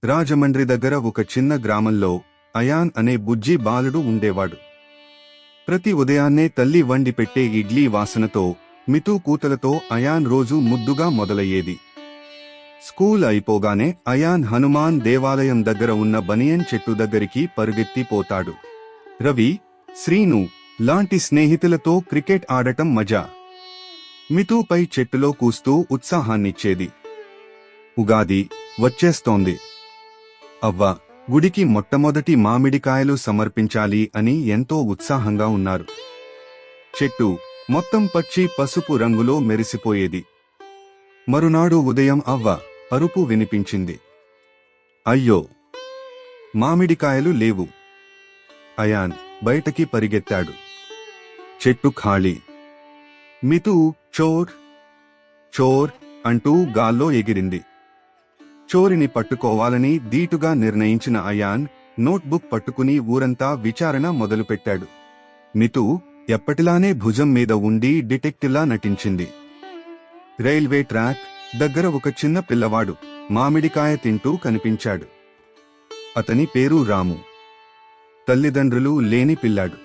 రాజమండ్రి దగ్గర ఒక చిన్న గ్రామంలో అయాన్ అనే బుజ్జి బాలుడు ఉండేవాడు. ప్రతి ఉదయాన్నే తల్లి వండి పెట్టే ఇడ్లీ వాసనతో, మితూ కూతలతో అయాన్ రోజు ముద్దుగా మొదలయ్యేది. స్కూల్ అయిపోగానే అయాన్ హనుమాన్ దేవాలయం దగ్గర ఉన్న బనియన్ చెట్టు దగ్గరికి పరుగెత్తి పోతాడు. రవి, శ్రీను లాంటి స్నేహితులతో క్రికెట్ ఆడటం మజా. మితూపై చెట్టులో కూస్తూ ఉత్సాహాన్నిచ్చేది. ఉగాది వచ్చేస్తోంది. అవ్వ, గుడికి మొట్టమొదటి మామిడికాయలు సమర్పించాలి అని ఎంతో ఉత్సాహంగా ఉన్నారు. చెట్టు మొత్తం పచ్చి పసుపు రంగులో మెరిసిపోయేది. మరునాడు ఉదయం అవ్వ అరుపు వినిపించింది. అయ్యో, మామిడికాయలు లేవు. అయాన్ బయటకి పరిగెత్తాడు. చెట్టు ఖాళీ. మితూ చోర్ చోర్ అంటూ గాల్లో ఎగిరింది. చోరిని పట్టుకోవాలని ధీటుగా నిర్ణయించిన అయాన్ నోట్బుక్ పట్టుకుని ఊరంతా విచారణ మొదలుపెట్టాడు. మితూ ఎప్పటిలానే భుజం మీద ఉండి డిటెక్టివ్లా నటించింది. రైల్వే ట్రాక్ దగ్గర ఒక చిన్న పిల్లవాడు మామిడికాయ తింటూ కనిపించాడు. అతని పేరు రాము. తల్లిదండ్రులు లేని పిల్లాడు.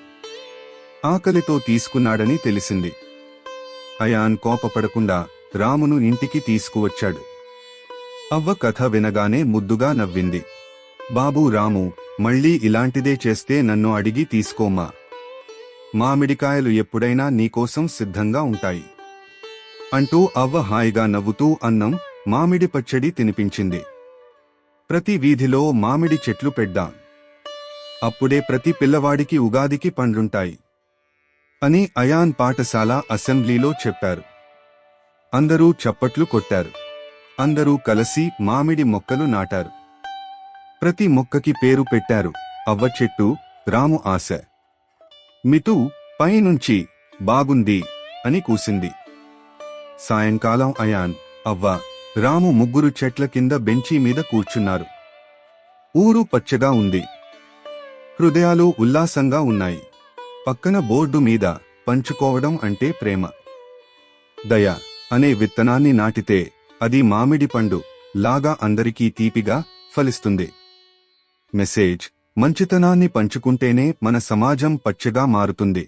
ఆకలితో తీసుకున్నాడని తెలిసింది. అయాన్ కోపపడకుండా రామును ఇంటికి తీసుకువచ్చాడు. అవ్వ కథ వినగానే ముద్దుగా నవ్వింది. బాబూ రాము, మళ్ళీ ఇలాంటిదే చేస్తే నన్ను అడిగి తీసుకోమా. మామిడికాయలు ఎప్పుడైనా నీకోసం సిద్ధంగా ఉంటాయి అంటూ అవ్వ హాయిగా నవ్వుతూ అన్నం, మామిడి పచ్చడి తినిపించింది. ప్రతి వీధిలో మామిడి చెట్లు పెడ్డాం. అప్పుడే ప్రతి పిల్లవాడికి ఉగాదికి పండ్లుంటాయి అని అయాన్ పాఠశాల అసెంబ్లీలో చెప్పారు. అందరూ చప్పట్లు కొట్టారు. అందరూ కలిసి మామిడి మొక్కలు నాటారు. ప్రతి మొక్కకి పేరు పెట్టారు. అవ్వ చెట్టు, రాము ఆశ. మితూ పైనుంచి బాగుంది అని కూసింది. సాయంకాలం అయాన్, అవ్వ, రాము ముగ్గురు చెట్ల కింద బెంచీ మీద కూర్చున్నారు. ఊరు పచ్చగా ఉంది. హృదయాలు ఉల్లాసంగా ఉన్నాయి. పక్కన బోర్డు మీద పంచుకోవడం అంటే ప్రేమ, దయ అనే విత్తనాన్ని నాటితే అది మామిడి పండు లాగా అందరికీ తీపిగా ఫలిస్తుంది. మెసేజ్: మంచితనాన్ని పంచుకుంటేనే మన సమాజం పచ్చగా మారుతుంది.